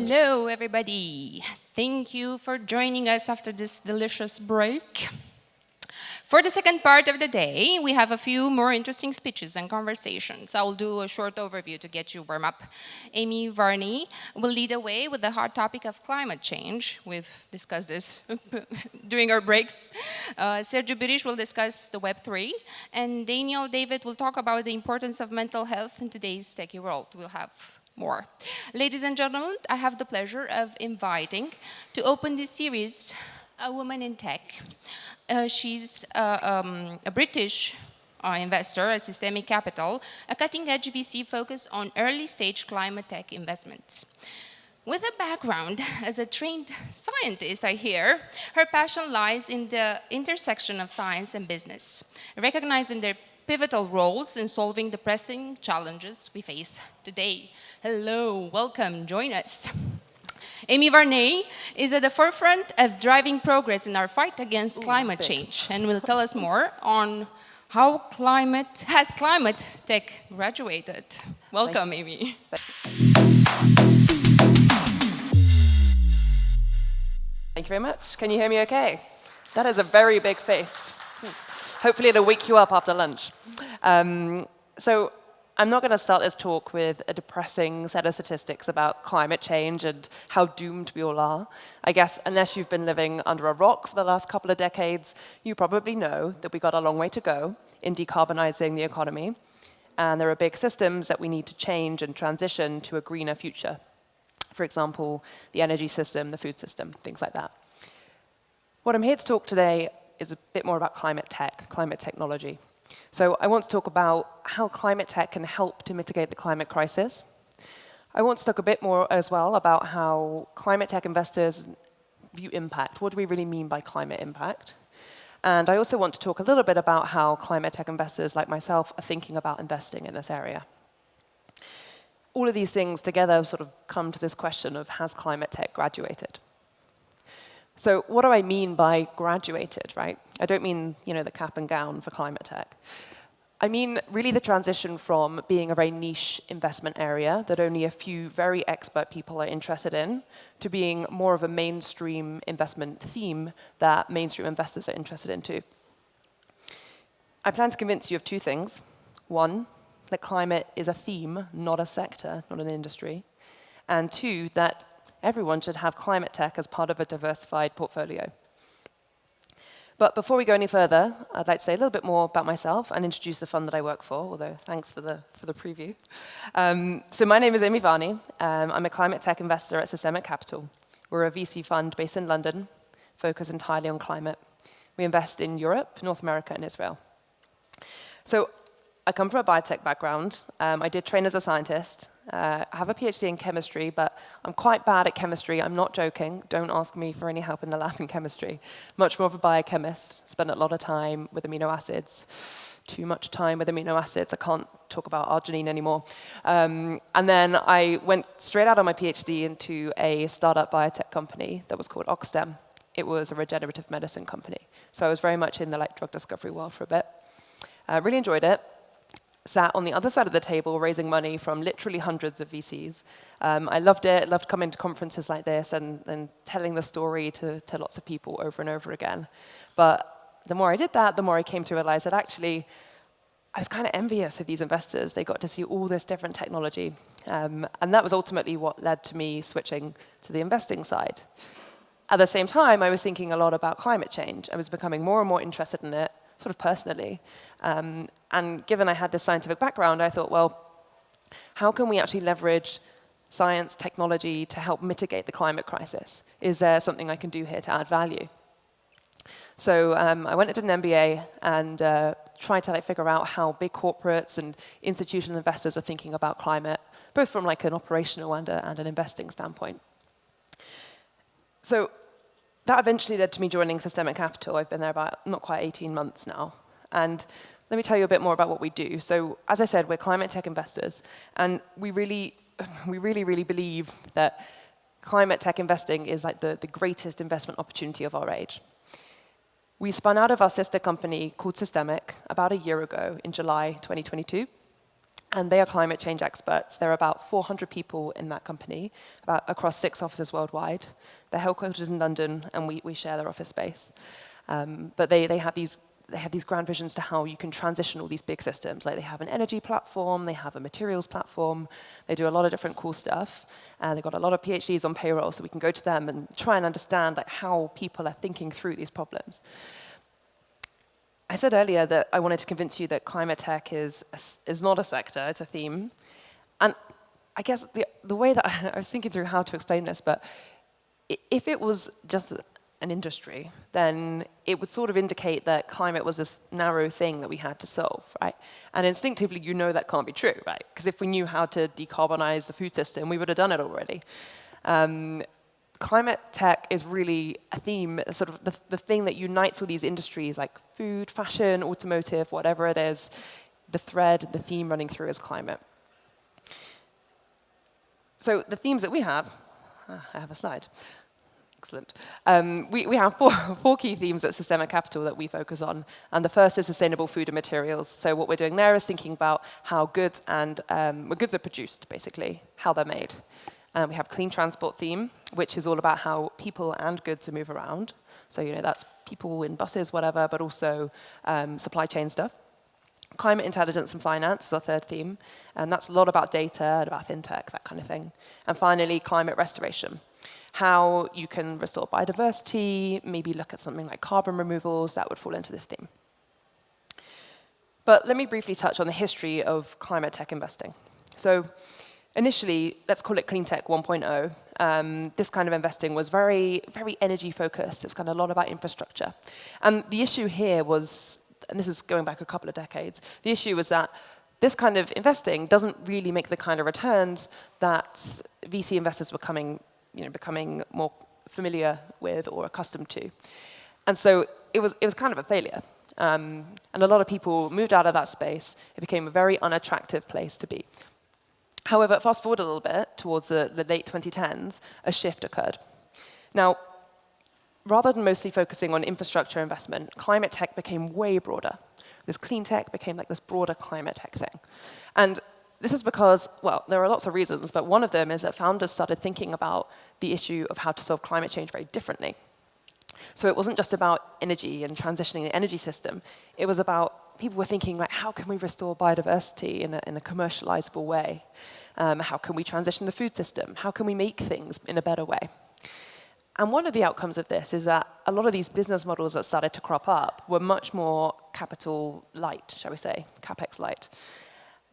Hello, everybody. Thank you for joining us after this delicious break. For the second part of the day, we have a few more interesting speeches and conversations. I'll do a short overview to get you warm up. Amy Varney will lead the way with the hot topic of climate change. We've discussed this during our breaks. Sergio Birish will discuss the Web3, and Daniel David will talk about the importance of mental health in today's techie world. We'll have more. Ladies and gentlemen, I have the pleasure of inviting to open this series a woman in tech. She's a British investor at Systemiq Capital, a cutting-edge VC focused on early-stage climate tech investments. With a background as a trained scientist, I hear, her passion lies in the intersection of science and business, recognizing their pivotal roles in solving the pressing challenges we face today. Hello, welcome, join us. Amy Varney is at the forefront of driving progress in our fight against climate change and will tell us more on how climate tech graduated. Welcome, Amy. Thank you very much. Can you hear me okay? That is a very big face. Hopefully it'll wake you up after lunch. So I'm not going to start this talk with a depressing set of statistics about climate change and how doomed we all are. I guess unless you've been living under a rock for the last couple of decades, you probably know that we got a long way to go in decarbonizing the economy. And there are big systems that we need to change and transition to a greener future. For example, the energy system, the food system, things like that. What I'm here to talk today is a bit more about climate tech, climate technology. So I want to talk about how climate tech can help to mitigate the climate crisis. I want to talk a bit more as well about how climate tech investors view impact. What do we really mean by climate impact? And I also want to talk a little bit about how climate tech investors like myself are thinking about investing in this area. All of these things together sort of come to this question of, has climate tech graduated? So what do I mean by graduated, right? I don't mean, the cap and gown for climate tech. I mean really the transition from being a very niche investment area that only a few very expert people are interested in to being more of a mainstream investment theme that mainstream investors are interested in too. I plan to convince you of two things. One, that climate is a theme, not a sector, not an industry. And two, that everyone should have climate tech as part of a diversified portfolio. But before we go any further, I'd like to say a little bit more about myself and introduce the fund that I work for, although thanks for the preview. So my name is Amy Varney. I'm a climate tech investor at Systemiq Capital. We're a VC fund based in London, focused entirely on climate. We invest in Europe, North America, and Israel. So I come from a biotech background. I did train as a scientist. I have a PhD in chemistry, but I'm quite bad at chemistry. I'm not joking. Don't ask me for any help in the lab in chemistry. Much more of a biochemist. Spent a lot of time with amino acids. Too much time with amino acids. I can't talk about arginine anymore. And then I went straight out of my PhD into a startup biotech company that was called Oxstem. It was a regenerative medicine company. So I was very much in the drug discovery world for a bit. Really enjoyed it. Sat on the other side of the table raising money from literally hundreds of VCs. I loved it, loved coming to conferences like this and telling the story to lots of people over and over again. But the more I did that, the more I came to realize that actually I was kind of envious of these investors. They got to see all this different technology. And that was ultimately what led to me switching to the investing side. At the same time, I was thinking a lot about climate change. I was becoming more and more interested in it, sort of personally. And given I had this scientific background, I thought, well, how can we actually leverage science, technology to help mitigate the climate crisis? Is there something I can do here to add value? So I went into an MBA and tried to figure out how big corporates and institutional investors are thinking about climate, both from an operational and an investing standpoint. So that eventually led to me joining Systemiq Capital. I've been there about not quite 18 months now. And let me tell you a bit more about what we do. So as I said, we're climate tech investors. And we really believe that climate tech investing is the greatest investment opportunity of our age. We spun out of our sister company called Systemiq about a year ago in July 2022. And they are climate change experts. There are about 400 people in that company, across 6 offices worldwide. They're headquartered in London, and we share their office space. But they have these grand visions to how you can transition all these big systems. Like they have an energy platform, they have a materials platform, they do a lot of different cool stuff, and they've got a lot of PhDs on payroll, so we can go to them and try and understand like, how people are thinking through these problems. I said earlier that I wanted to convince you that climate tech is not a sector, it's a theme. And I guess the way that I was thinking through how to explain this, but if it was just an industry, then it would sort of indicate that climate was this narrow thing that we had to solve, right? And instinctively, you know that can't be true, right? Because if we knew how to decarbonize the food system, we would have done it already. Climate tech is really a theme, sort of the thing that unites all these industries like food, fashion, automotive, whatever it is. The thread, the theme running through is climate. So the themes that we have, I have a slide. Excellent. We have four key themes at Systemiq Capital that we focus on. And the first is sustainable food and materials. So what we're doing there is thinking about how goods are produced, basically, how they're made. We have clean transport theme, which is all about how people and goods move around. So, that's people in buses, whatever, but also supply chain stuff. Climate intelligence and finance is our third theme. And that's a lot about data and about fintech, that kind of thing. And finally, climate restoration. How you can restore biodiversity, maybe look at something like carbon removals, that would fall into this theme. But let me briefly touch on the history of climate tech investing. So, initially, let's call it clean tech 1.0. This kind of investing was very, very energy focused. It was kind of a lot about infrastructure. And the issue here was, and this is going back a couple of decades, the issue was that this kind of investing doesn't really make the kind of returns that VC investors were becoming more familiar with or accustomed to. And so it was kind of a failure. And a lot of people moved out of that space. It became a very unattractive place to be. However, fast forward a little bit, towards the late 2010s, a shift occurred. Now, rather than mostly focusing on infrastructure investment, climate tech became way broader. This clean tech became like this broader climate tech thing. And this is because, well, there are lots of reasons, but one of them is that founders started thinking about the issue of how to solve climate change very differently. So it wasn't just about energy and transitioning the energy system. It was about people were thinking, like, how can we restore biodiversity in a commercializable way? How can we transition the food system? How can we make things in a better way? And one of the outcomes of this is that a lot of these business models that started to crop up were much more capital light, shall we say, capex light.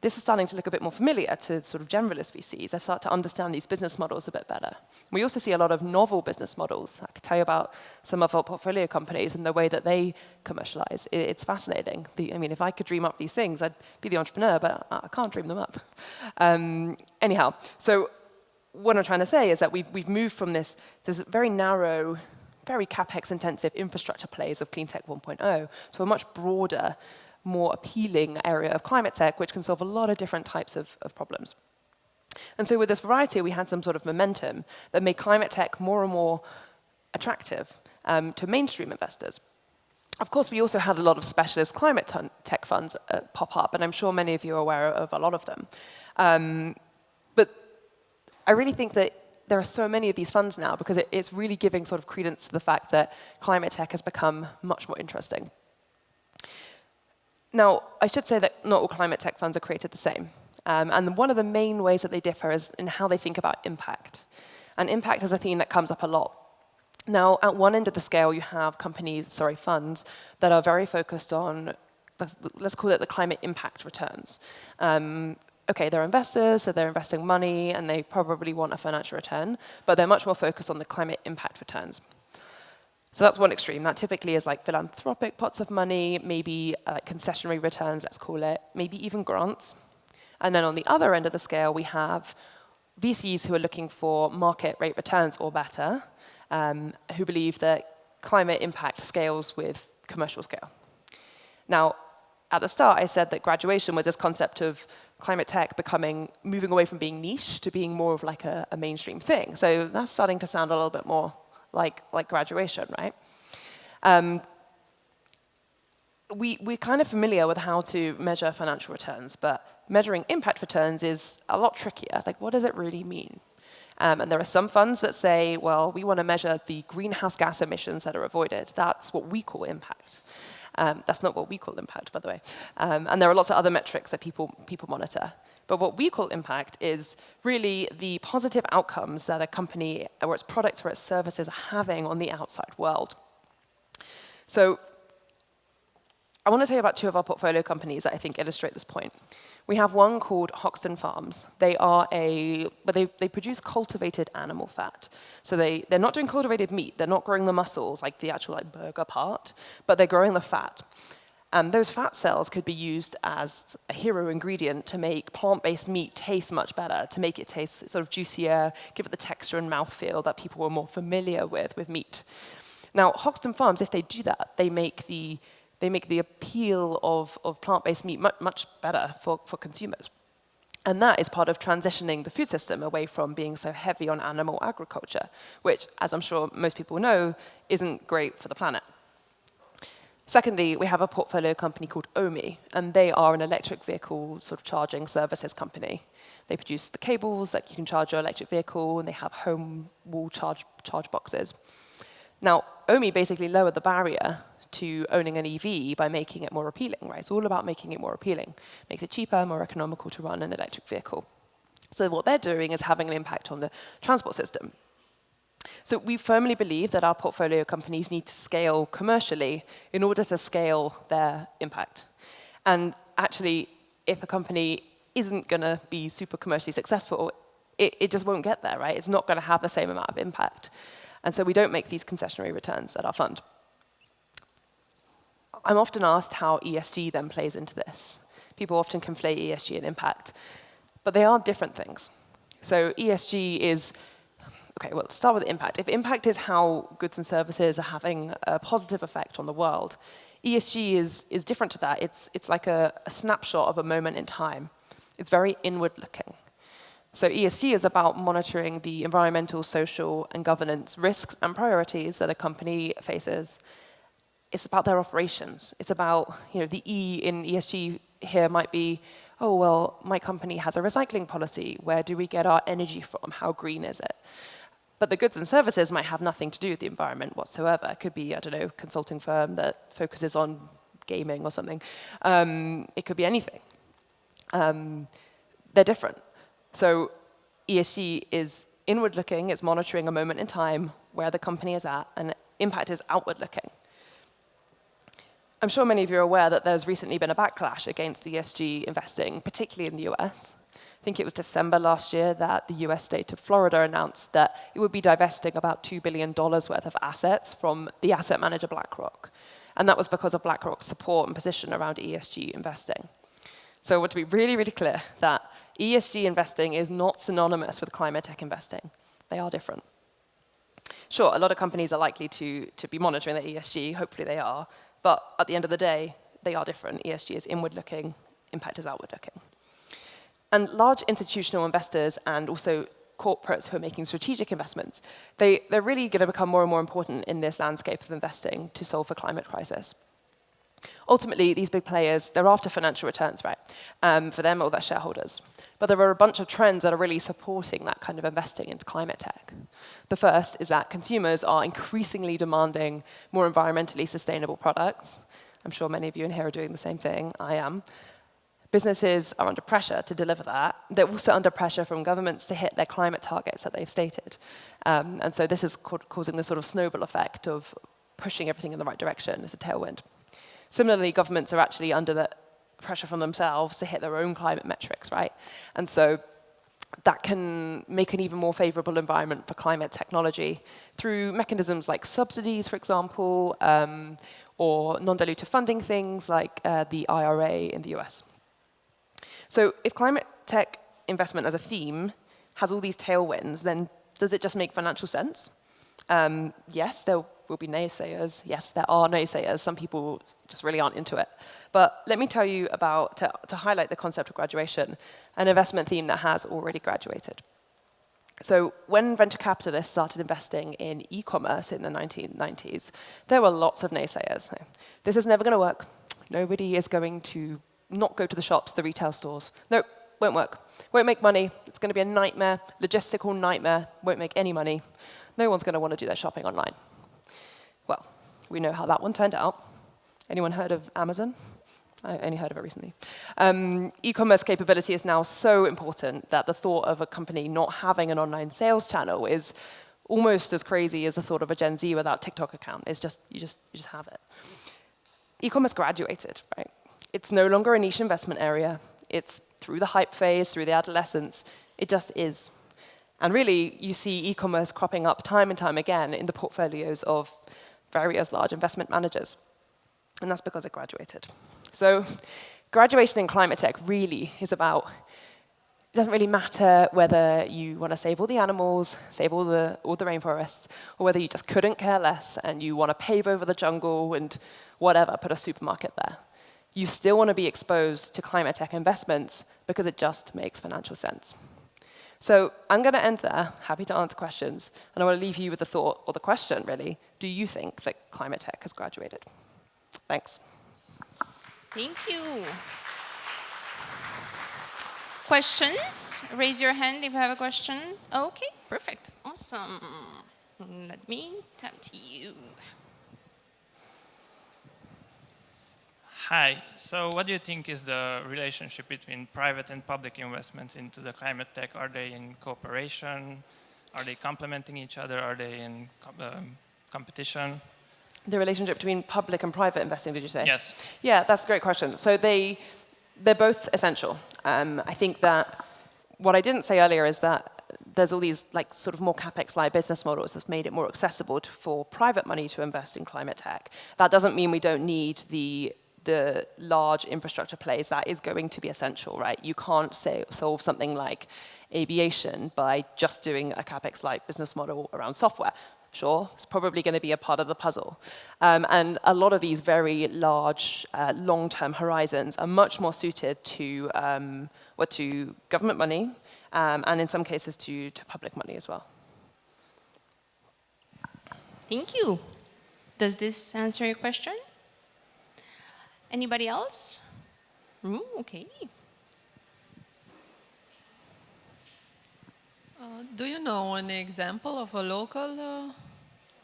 This is starting to look a bit more familiar to sort of generalist VCs. They start to understand these business models a bit better. We also see a lot of novel business models. I could tell you about some of our portfolio companies and the way that they commercialize. It's fascinating. If I could dream up these things, I'd be the entrepreneur, but I can't dream them up. Anyhow, so what I'm trying to say is that we've moved from this very narrow, very capex-intensive infrastructure plays of clean tech 1.0 to a much broader, more appealing area of climate tech, which can solve a lot of different types of problems. And so with this variety, we had some sort of momentum that made climate tech more and more attractive to mainstream investors. Of course, we also had a lot of specialist climate tech funds pop up, and I'm sure many of you are aware of a lot of them. But I really think that there are so many of these funds now because it's really giving sort of credence to the fact that climate tech has become much more interesting. Now, I should say that not all climate tech funds are created the same. And one of the main ways that they differ is in how they think about impact. And impact is a theme that comes up a lot. Now, at one end of the scale, you have funds that are very focused on, let's call it the climate impact returns. Okay, they're investors, so they're investing money, and they probably want a financial return, but they're much more focused on the climate impact returns. So that's one extreme. That typically is like philanthropic pots of money, maybe concessionary returns, let's call it, maybe even grants. And then on the other end of the scale, we have VCs who are looking for market rate returns or better, who believe that climate impact scales with commercial scale. Now, at the start, I said that graduation was this concept of climate tech moving away from being niche to being more of like a mainstream thing. So that's starting to sound a little bit more like graduation, right? we're kind of familiar with how to measure financial returns, but measuring impact returns is a lot trickier. Like, what does it really mean? And there are some funds that say, well, we want to measure the greenhouse gas emissions that are avoided. That's what we call impact. That's not what we call impact, by the way. And there are lots of other metrics that people monitor. But what we call impact is really the positive outcomes that a company or its products or its services are having on the outside world. So I want to tell you about two of our portfolio companies that I think illustrate this point. We have one called Hoxton Farms. They produce cultivated animal fat. So they're not doing cultivated meat. They're not growing the muscles, like the actual burger part, but they're growing the fat. And those fat cells could be used as a hero ingredient to make plant-based meat taste much better, to make it taste sort of juicier, give it the texture and mouthfeel that people were more familiar with meat. Now, Hoxton Farms, if they do that, they make the appeal of plant-based meat much better for consumers. And that is part of transitioning the food system away from being so heavy on animal agriculture, which, as I'm sure most people know, isn't great for the planet. Secondly, we have a portfolio company called OMI, and they are an electric vehicle sort of charging services company. They produce the cables that you can charge your electric vehicle, and they have home wall charge boxes. Now, OMI basically lowered the barrier to owning an EV by making it more appealing, right? It's all about making it more appealing. Makes it cheaper, more economical to run an electric vehicle. So what they're doing is having an impact on the transport system. So we firmly believe that our portfolio companies need to scale commercially in order to scale their impact. And actually, if a company isn't going to be super commercially successful, it just won't get there, right? It's not going to have the same amount of impact. And so we don't make these concessionary returns at our fund. I'm often asked how ESG then plays into this. People often conflate ESG and impact, but they are different things. So ESG is, okay, well, let's start with impact. If impact is how goods and services are having a positive effect on the world, ESG is different to that. It's like a snapshot of a moment in time. It's very inward-looking. So ESG is about monitoring the environmental, social, and governance risks and priorities that a company faces. It's about their operations. It's about, the E in ESG here might be, oh, well, my company has a recycling policy. Where do we get our energy from? How green is it? But the goods and services might have nothing to do with the environment whatsoever. It could be, I don't know, a consulting firm that focuses on gaming or something. It could be anything. They're different. So ESG is inward-looking. It's monitoring a moment in time where the company is at, and impact is outward-looking. I'm sure many of you are aware that there's recently been a backlash against ESG investing, particularly in the US. I think it was December last year that the US state of Florida announced that it would be divesting about $2 billion worth of assets from the asset manager BlackRock. And that was because of BlackRock's support and position around ESG investing. So I want to be really, really clear that ESG investing is not synonymous with climate tech investing. They are different. Sure, a lot of companies are likely to be monitoring their ESG, hopefully they are, but at the end of the day, they are different. ESG is inward-looking, impact is outward-looking. And large institutional investors and also corporates who are making strategic investments, they're really going to become more and more important in this landscape of investing to solve the climate crisis. Ultimately, these big players, they're after financial returns, right, for them or their shareholders. But there are a bunch of trends that are really supporting that kind of investing into climate tech. The first is that consumers are increasingly demanding more environmentally sustainable products. I'm sure many of you in here are doing the same thing. I am. Businesses are under pressure to deliver that. They're also under pressure from governments to hit their climate targets that they've stated. And so this is causing the sort of snowball effect of pushing everything in the right direction as a tailwind. Similarly, governments are actually under the pressure from themselves to hit their own climate metrics, right? And so that can make an even more favorable environment for climate technology through mechanisms like subsidies, for example, or non-dilutive funding things like the IRA in the US. So if climate tech investment as a theme has all these tailwinds, then does it just make financial sense? Yes, there will be naysayers. Yes, there are naysayers. Some people just really aren't into it. But let me tell you about, to highlight the concept of graduation, an investment theme that has already graduated. So when venture capitalists started investing in e-commerce in the 1990s, there were lots of naysayers. This is never going to work. Nobody is going to not go to the shops, the retail stores. Nope, won't work. Won't make money. It's going to be a nightmare, logistical nightmare. Won't make any money. No one's going to want to do their shopping online. Well, we know how that one turned out. Anyone heard of Amazon? I only heard of it recently. E-commerce capability is now so important that the thought of a company not having an online sales channel is almost as crazy as the thought of a Gen Z without TikTok account. It's just, you just have it. E-commerce graduated, right? It's no longer a niche investment area. It's through the hype phase, through the adolescence. It just is. And really, you see e-commerce cropping up time and time again in the portfolios of various large investment managers. And that's because it graduated. So graduation in climate tech really is about, it doesn't really matter whether you want to save all the animals, save all the rainforests, or whether you just couldn't care less and you want to pave over the jungle and whatever, put a supermarket there. You still want to be exposed to climate tech investments because it just makes financial sense. So I'm going to end there, happy to answer questions, and I want to leave you with the thought, or the question really, do you think that climate tech has graduated? Thanks. Thank you. Questions? Raise your hand if you have a question. Okay, perfect. Awesome. Let me come to you. Hi. So what do you think is the relationship between private and public investments into the climate tech? Are they in cooperation? Are they complementing each other? Are they in competition? The relationship between public and private investing, did you say? Yes. Yeah, that's a great question. So they're both essential. I think that what I didn't say earlier is that there's all these like sort of more capex-like business models that have made it more accessible for private money to invest in climate tech. That doesn't mean we don't need the large infrastructure plays. That is going to be essential, right? You can't solve something like aviation by just doing a capex-like business model around software. Sure, it's probably going to be a part of the puzzle. And a lot of these very large, long-term horizons are much more suited to government money, and in some cases to public money as well. Thank you. Does this answer your question? Anybody else? Okay. Do you know an example of a local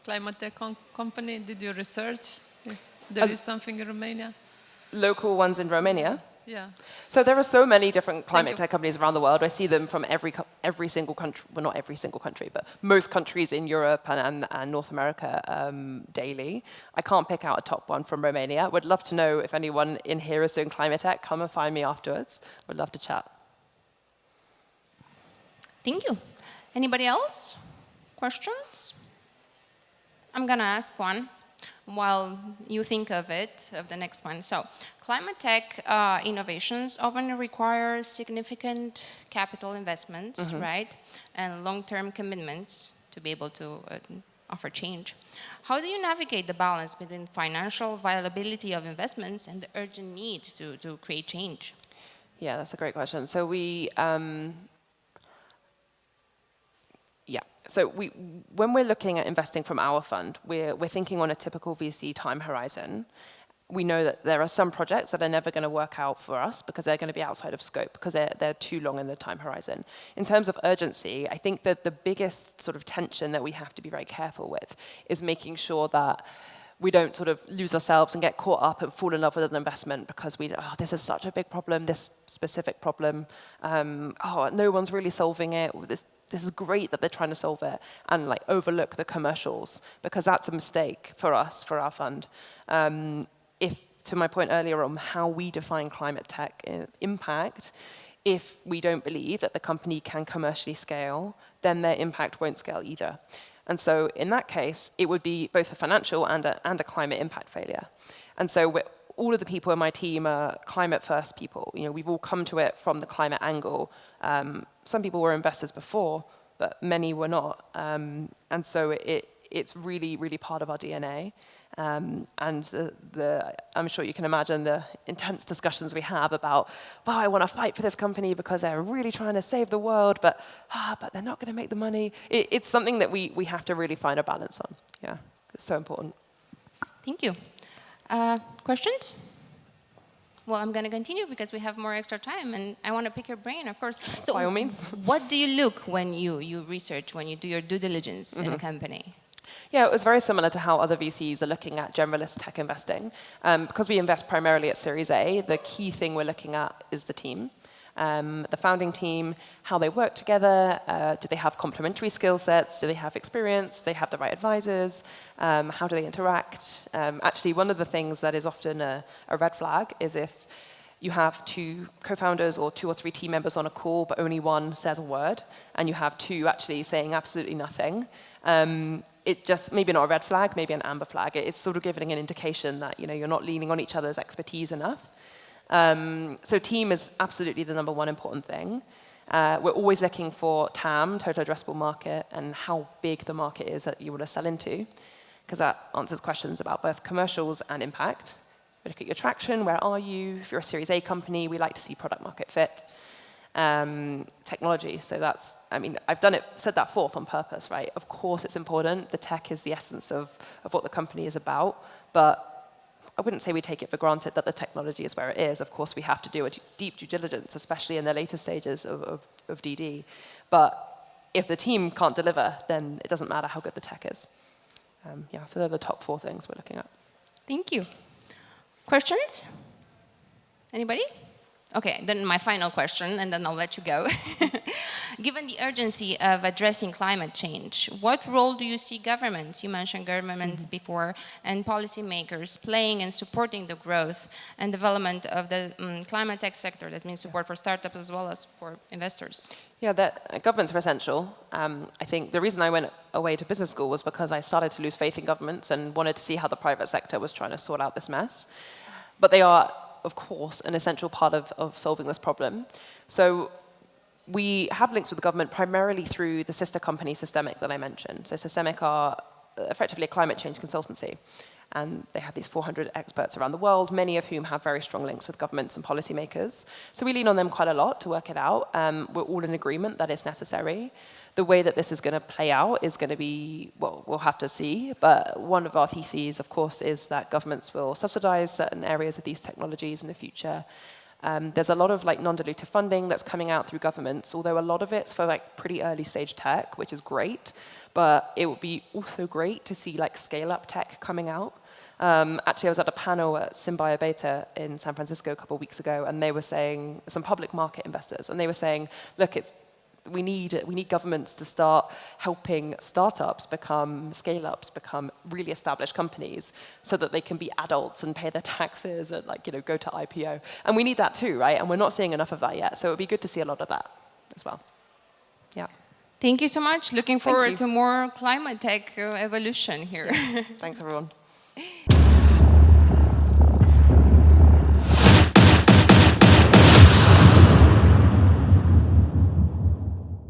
climate tech company? Did you research if there is something in Romania? Local ones in Romania? Yeah. So there are so many different climate tech companies around the world. I see them from every single country, well, not every single country, but most countries in Europe and North America daily. I can't pick out a top one from Romania. Would love to know if anyone in here is doing climate tech. Come and find me afterwards. Would love to chat. Thank you. Anybody else? Questions? I'm going to ask one while you think of it, of the next one. So, climate tech innovations often require significant capital investments, right? And long-term commitments to be able to offer change. How do you navigate the balance between financial viability of investments and the urgent need to create change? Yeah, that's a great question. So when we're looking at investing from our fund, we're thinking on a typical VC time horizon. We know that there are some projects that are never going to work out for us because they're going to be outside of scope, because they're too long in the time horizon. In terms of urgency, I think that the biggest sort of tension that we have to be very careful with is making sure that we don't sort of lose ourselves and get caught up and fall in love with an investment because this is such a big problem, this specific problem. No one's really solving it. This is great that they're trying to solve it, and like overlook the commercials, because that's a mistake for us, for our fund. To my point earlier on how we define climate tech impact, if we don't believe that the company can commercially scale, then their impact won't scale either. And so in that case, it would be both a financial and a climate impact failure. And so all of the people in my team are climate first people. You know, we've all come to it from the climate angle. Some people were investors before, but many were not. And so it's really, really part of our DNA. And I'm sure you can imagine the intense discussions we have about, I want to fight for this company because they're really trying to save the world, but they're not going to make the money. It's something that we have to really find a balance on. Yeah, it's so important. Thank you. Questions? Well, I'm going to continue because we have more extra time, and I want to pick your brain, of course. So, By all means. what do you look when you research, when you do your due diligence in a company? Yeah, it was very similar to how other VCs are looking at generalist tech investing. Because we invest primarily at Series A, the key thing we're looking at is the team. The founding team, how they work together, do they have complementary skill sets, do they have experience, do they have the right advisors, how do they interact. Actually, one of the things that is often a red flag is if you have two co-founders or 2 or 3 team members on a call, but only one says a word, and you have 2 actually saying absolutely nothing. It just, maybe not a red flag, maybe an amber flag. It's sort of giving an indication that you're not leaning on each other's expertise enough. So team is absolutely the number 1 important thing. We're always looking for TAM, total addressable market, and how big the market is that you want to sell into, because that answers questions about both commercials and impact. We look at your traction, where are you? If you're a Series A company, we like to see product market fit. Technology, so that's, I've said that fourth on purpose, right? Of course it's important. The tech is the essence of what the company is about, but I wouldn't say we take it for granted that the technology is where it is. Of course, we have to do a deep due diligence, especially in the later stages of DD. But if the team can't deliver, then it doesn't matter how good the tech is. So they're the top 4 things we're looking at. Thank you. Questions? Anybody? Okay, then my final question, and then I'll let you go. Given the urgency of addressing climate change, what role do you see governments, you mentioned governments before, and policymakers playing in supporting the growth and development of the climate tech sector? That means support for startups as well as for investors. Yeah, governments are essential. I think the reason I went away to business school was because I started to lose faith in governments and wanted to see how the private sector was trying to sort out this mess. But they are, of course, an essential part of solving this problem. So we have links with the government primarily through the sister company Systemiq that I mentioned. So Systemiq are effectively a climate change consultancy. And they have these 400 experts around the world, many of whom have very strong links with governments and policymakers. So we lean on them quite a lot to work it out. We're all in agreement that it's necessary. The way that this is going to play out is going to be, well, we'll have to see. But one of our theses, of course, is that governments will subsidize certain areas of these technologies in the future. There's a lot of non-dilutive funding that's coming out through governments, although a lot of it's for pretty early stage tech, which is great. But it would be also great to see scale-up tech coming out. Actually, I was at a panel at Symbio Beta in San Francisco a couple of weeks ago, and they were saying, some public market investors, and they were saying, look, we need governments to start helping startups become scale-ups, become really established companies, so that they can be adults and pay their taxes and go to IPO. And we need that too, right? And we're not seeing enough of that yet. So it would be good to see a lot of that as well. Yeah. Thank you so much. Looking forward to more climate tech evolution here. Yes. Thanks, everyone.